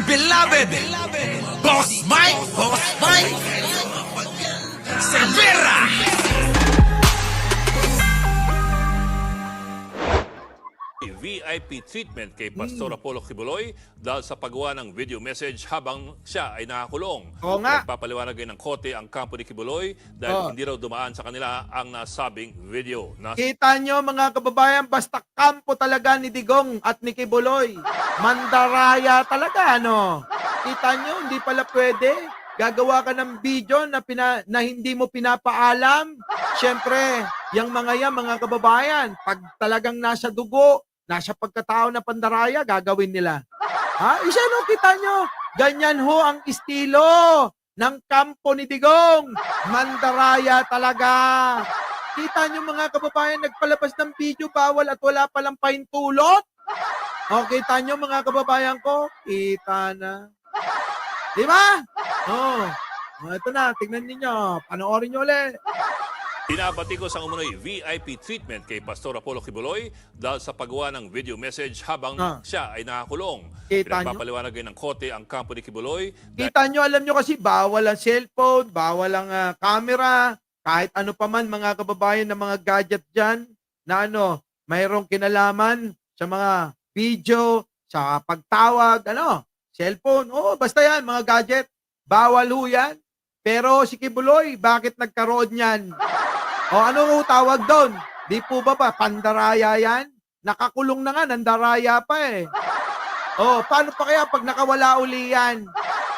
beloved Boss Mike Cervera. VIP treatment kay Pastor Apollo Kibuloy dahil sa paggawa ng video message habang siya ay nakakulong. Oo nga. Nagpapaliwanag ng kote ang kampo ni Kibuloy dahil hindi raw dumaan sa kanila ang nasabing video. Kita nyo mga kababayan, basta kampo talaga ni Digong at ni Kibuloy. Mandaraya talaga, ano? Kita nyo, hindi pala pwede. Gagawa ka ng video na hindi mo pinapaalam. Siyempre, yung mga kababayan, pag talagang nasa dugo, nasa pagkatao na pandaraya, gagawin nila. Ha? Isa no, kita nyo, ganyan ho ang estilo ng kampo ni Digong. Mandaraya talaga. Kita nyo mga kababayan, nagpalabas ng video, bawal at wala palang pahintulot. O, kita nyo mga kababayan ko, kita na. Di ba? Ito na, tignan ninyo. Panoorin nyo ulit. Pinabatikos ang umunoy VIP treatment kay Pastor Apollo Kibuloy dahil sa paggawa ng video message habang siya ay nakakulong. Kita nyo? Pinagpapaliwanag ng kote ang kampo ni Kibuloy. Kita nyo, alam nyo kasi, bawal ang cellphone, bawal ang camera, kahit ano pa man mga kababayan na mga gadget dyan, na mayroong kinalaman sa mga video, sa pagtawag, cellphone, basta yan, mga gadget, bawal ho yan. Pero si Kibuloy, bakit nagkaroon yan? Ano tawag doon? Di po ba pandaraya yan? Nakakulong na nga, nandaraya pa eh. Paano pa kaya pag nakawala uli yan?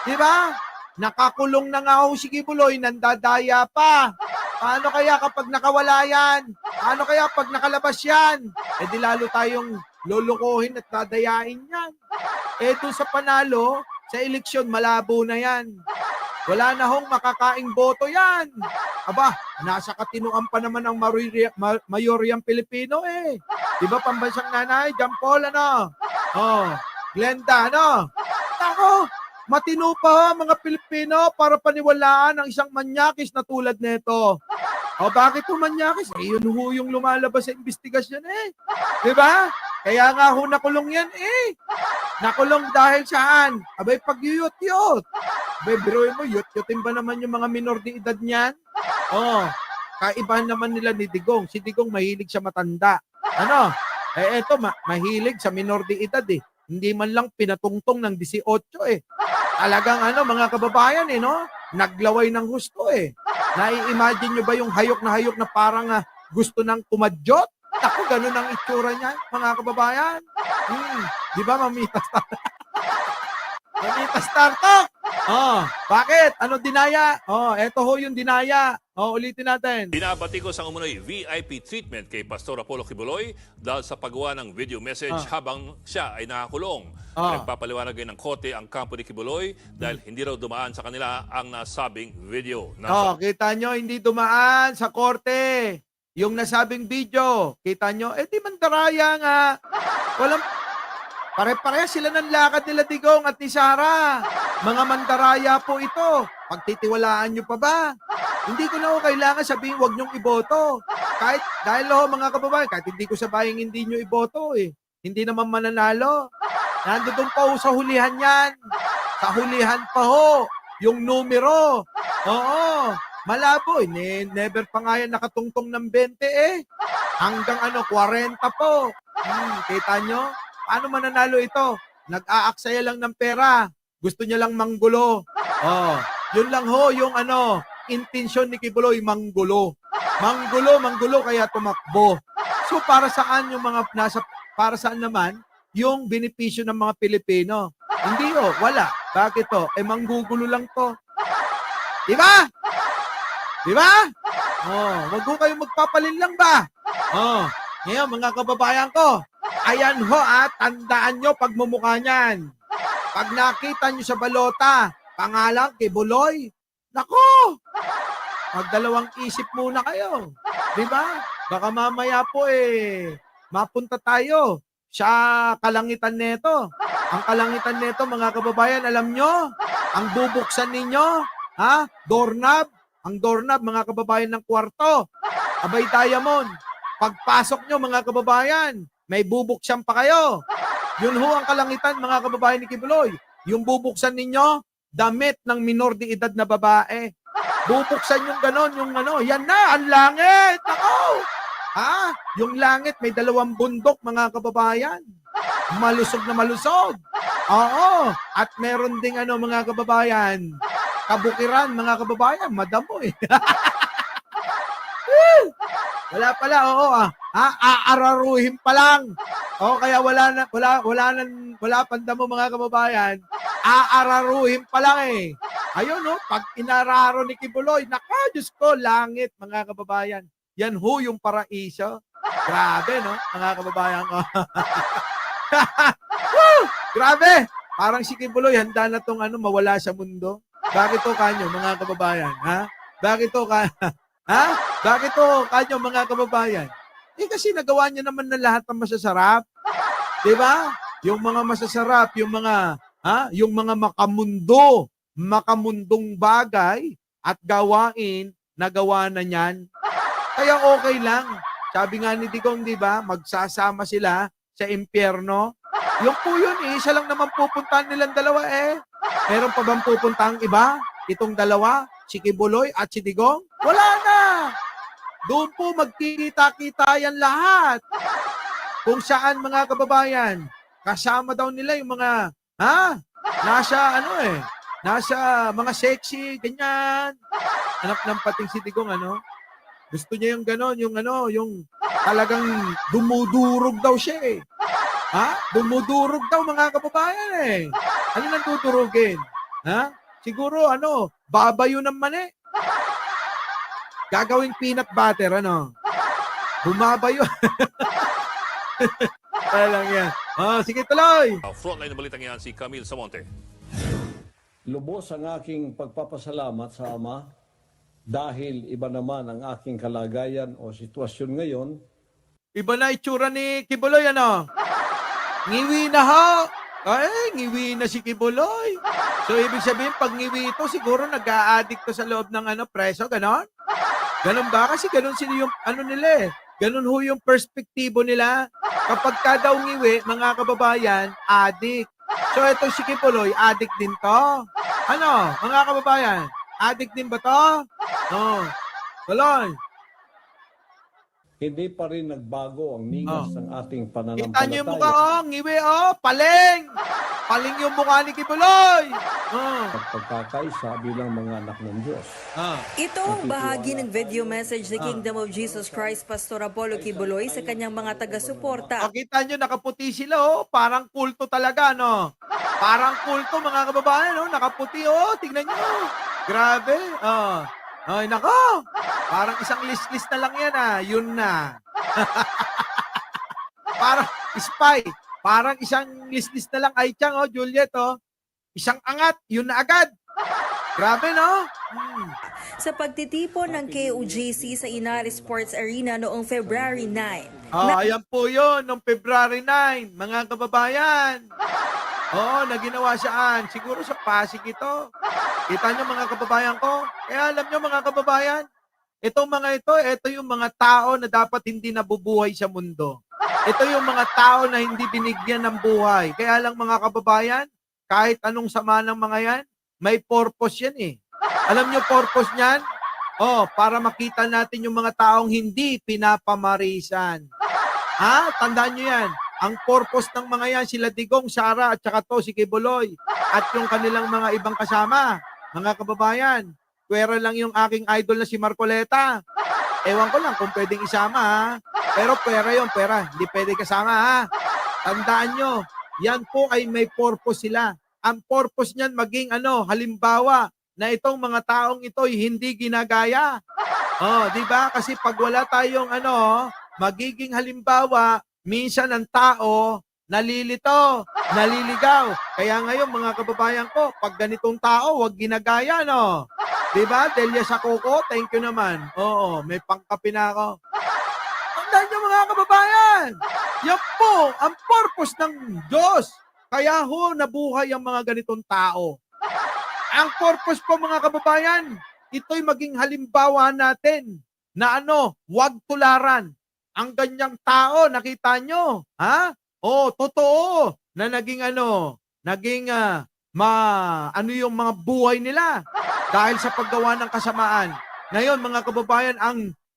Di ba? Nakakulong na nga ho si Kibuloy, nandadaya pa. Paano kaya kapag nakawala yan? Paano kaya pag nakalabas yan? Di lalo tayong lulukuhin at dadayain yan. Doon sa panalo, sa eleksyon, malabo na yan. Wala na hong makakaing boto yan. Aba, nasa katinuan pa naman ang mayoryang Pilipino eh. Di ba pambansang nanay, John Paul, Glenda, Ako, matino pa mga Pilipino para paniwalaan ang isang manyakis na tulad nito. Bakit po manyakis? Yun ho yung lumalabas sa investigasyon eh. Di ba? Kaya nga ho nakulong yan eh. Nakulong dahil saan? Abay, pag-yuyot-yot. Abay, biruin mo, yut-yutin ba naman yung mga minor de edad niyan? Kaibahan naman nila ni Digong. Si Digong mahilig sa matanda. Eto, mahilig sa minor de edad eh. Hindi man lang pinatungtong ng 18 eh. Talagang mga kababayan eh, naglaway ng gusto eh. Nai-imagine nyo ba yung hayok na parang gusto ng kumadyot? Ako, ganun ang itsura niya, mga kababayan. Di ba, Mamita Star? Mamita Star to! Bakit? Ano dinaya? Eto ho yung dinaya. Ulitin natin. Pinabatikos ang umunoy VIP treatment kay Pastor Apollo Kibuloy dahil sa paggawa ng video message habang siya ay nakakulong. Nagpapaliwanag ng kote ang kampo ni Kibuloy dahil hindi raw dumaan sa kanila ang nasabing video. Kita nyo, hindi dumaan sa korte. Yung nasabing video, kita nyo, di mandaraya nga. Pare-pareha sila ng lakad nila Digong at ni Sara. Mga mandaraya po ito. Pagtitiwalaan nyo pa ba? Hindi ko na kailangan sabihin huwag nyong iboto. Dahil mga kababayan, kahit hindi ko sabayang hindi nyo iboto eh. Hindi naman mananalo. Nandoon pa ho sa hulihan yan. Sa hulihan pa ho. Yung numero. Malabo eh. Never pa nga yan nakatungtong ng 20 eh. Hanggang 40 po. Kita nyo? Paano mananalo ito? Nag-aaksaya lang ng pera. Gusto niya lang manggulo. Yun lang ho yung intensyon ni Kibuloy, manggulo. Manggulo kaya tumakbo. So para saan para saan naman yung benepisyo ng mga Pilipino? Hindi wala. Bakit manggugulo lang to. Di ba? Di ba? Wag ko kayong magpapalin lang ba? Ngayon mga kababayan ko, ayan ho tandaan nyo pagmumukha niyan. Pag nakita nyo sa balota, pangalan Kibuloy, nako! Magdalawang isip muna kayo. Di ba? Baka mamaya po mapunta tayo sa kalangitan neto. Ang kalangitan neto mga kababayan, alam nyo, ang bubuksan ninyo, doorknob, ang doorknob mga kababayan ng kwarto, abay diamond. Pagpasok nyo mga kababayan, may bubuksan pa kayo. Yun ho ang kalangitan mga kababayan ni Kibuloy. Yung bubuksan ninyo, damit ng minor de edad na babae. Bubuksan yung ganon, yung ano, yan na, ang langit! Ako! Ha? Yung langit, may 2 bundok, mga kababayan. Malusog na malusog. Oo. At meron ding ano, mga kababayan, kabukiran, mga kababayan, madamo eh. Wala pala, oo aararuhin pa lang. O kaya wala pandamo mga kababayan. Aararuhin pa lang eh. Ayun no, pag inararo ni Kibuloy, naka, Diyos ko, langit mga kababayan. Yan ho yung paraiso. Grabe no, mga kababayan ko. Grabe. Parang si Kibuloy, handa na tong ano, mawala sa mundo. Bakit to kanyo mga kababayan? Ha? Bakit to ha? Bakit to kanyo mga kababayan? Eh kasi nagawa niya naman na lahat ng masasarap. 'Di ba? Yung mga masasarap, yung mga makamundong bagay at gawain, nagawa na niyan. Kaya okay lang. Sabi nga ni Digong, 'di ba? Magsasama sila sa impyerno. Yung po yun, isa lang naman pupuntahan nilang dalawa eh. Meron pa bang pupuntahang iba? Itong dalawa, si Kibuloy at si Digong? Wala na! Doon po magkikita-kita yan lahat. Kung saan mga kababayan, kasama daw nila yung mga, nasa mga sexy, ganyan. Anak ng pating si Digong, gusto niya yung gano'n, yung talagang dumudurog daw siya eh. Dumudurog daw mga kababayan eh. Ano nang dudurugin? Siguro babayo ng mani. Gagawing peanut butter, bumabayo. Kaya lang yan. Sige tuloy. Frontline ng balitang yan si Camille Samonte. Lubos ang aking pagpapasalamat sa Ama dahil iba naman ang aking kalagayan o sitwasyon ngayon. Iba na itsura ni Kibuloy, Ngiwi na ho. Ay, ngiwi na si Kibuloy. So, ibig sabihin, pag ngiwi ito, siguro nag-a-addict to sa loob ng preso, ganon? Ganon ba? Kasi ganon sila yung, nila eh. Ganon ho yung perspektibo nila. Kapag ka daw ngiwi, mga kababayan, addict. So, ito si Kibuloy, addict din to. Mga kababayan, addict din ba to? Tuloy. Hindi pa rin nagbago ang ningas ng ating pananampalataya. Kita niyo yung mukha, ngiwi, paling! Paling yung mukha ni Kibuloy! At pagkakaisa bilang mga anak ng Diyos. Ito ang bahagi ng video message ni Kingdom of Jesus Christ Pastor Apollo Kibuloy sa kanyang mga taga-suporta. Kita nyo, nakaputi sila, parang kulto talaga, Parang kulto, mga kababayan, nakaputi, tignan nyo. Grabe, Ay, nako! Parang isang list-list na lang yan, Yun na. Parang spy. Parang isang list-list na lang. Ay, Chang, Juliet, Isang angat, yun na agad. Grabe, no? Sa pagtitipon ng KOJC sa Inari Sports Arena noong February 9. Ayan po yun, noong February 9, mga kababayan. Na ginawa saan? Siguro sa Pasig ito. Kita nyo mga kababayan ko? Kaya alam nyo mga kababayan, itong mga ito yung mga tao na dapat hindi nabubuhay sa mundo. Ito yung mga tao na hindi binigyan ng buhay. Kaya lang mga kababayan, kahit anong sama ng mga yan, may purpose yan eh. Alam nyo purpose niyan? Para makita natin yung mga taong hindi pinapamarisan. Tandaan nyo yan. Ang purpose ng mga yan, sila Digong, Sara, at saka to, si Kibuloy, at yung kanilang mga ibang kasama. Mga kababayan, pwera lang yung aking idol na si Marcoleta. Ewan ko lang kung pwedeng isama, Pero pwera yun, pwera. Hindi pwede kasama, Tandaan nyo, yan po ay may purpose sila. Ang purpose niyan maging halimbawa na itong mga taong ito ay hindi ginagaya. Di ba? Kasi pag wala tayong magiging halimbawa, minsan ang tao nalilito, naliligaw. Kaya ngayon mga kababayan ko, pag ganitong tao, wag ginagaya, no? Di ba? Delia Sakoko, thank you naman. Oo, may pangkapi na ako. Tandaan nyo mga kababayan, yan po ang purpose ng Diyos. Kaya ho, nabuhay ang mga ganitong tao. Ang purpose po mga kababayan, ito'y maging halimbawa natin na wag tularan. Ang ganyang tao, nakita nyo, ha? Totoo na naging ano yung mga buhay nila dahil sa paggawa ng kasamaan. Ngayon, mga kababayan,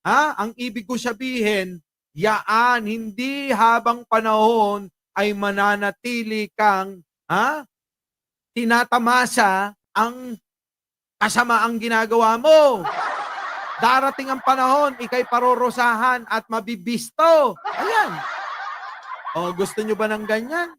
ang ibig ko sabihin, yaan, hindi habang panahon ay mananatili kang tinatamasa ang kasamaang ginagawa mo. Darating ang panahon, ikay parorosahan at mabibisto. Ayan. O, gusto nyo ba ng ganyan?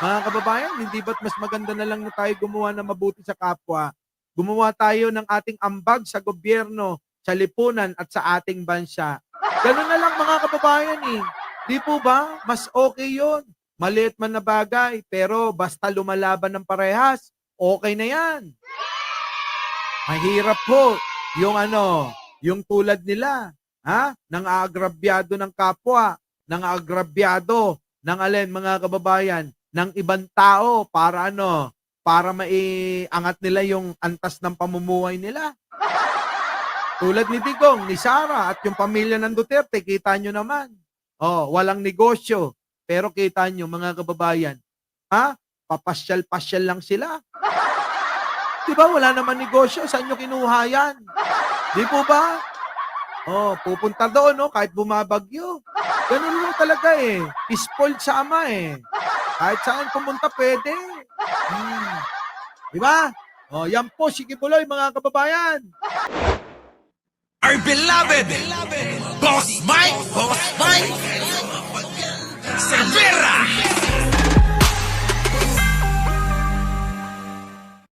Mga kababayan, hindi ba't mas maganda na lang na tayo gumawa ng mabuti sa kapwa? Gumawa tayo ng ating ambag sa gobyerno, sa lipunan at sa ating bansa. Ganun na lang mga kababayan eh. Di po ba? Mas okay yun. Maliit man na bagay, pero basta lumalaban ng parehas, okay na yan. Mahirap po yung yung tulad nila, nang aagrabyado ng kapwa, nang aagrabyado ng mga kababayan, ng ibang tao para para maiangat nila yung antas ng pamumuhay nila. Tulad ni Digong, ni Sara at yung pamilya ng Duterte, kita nyo naman. Walang negosyo, pero kita nyo mga kababayan, papasyal-pasyal lang sila. Diba wala naman negosyo, saan nyo kinuha yan? Di po ba? Pupunta doon, kahit bumabagyo. Ganun lang talaga eh. Spoiled sa ama eh. Kahit saan pumunta, pwede. Diba? Yan po, si Kibuloy, mga kababayan. Our beloved Boss Mike Cervera.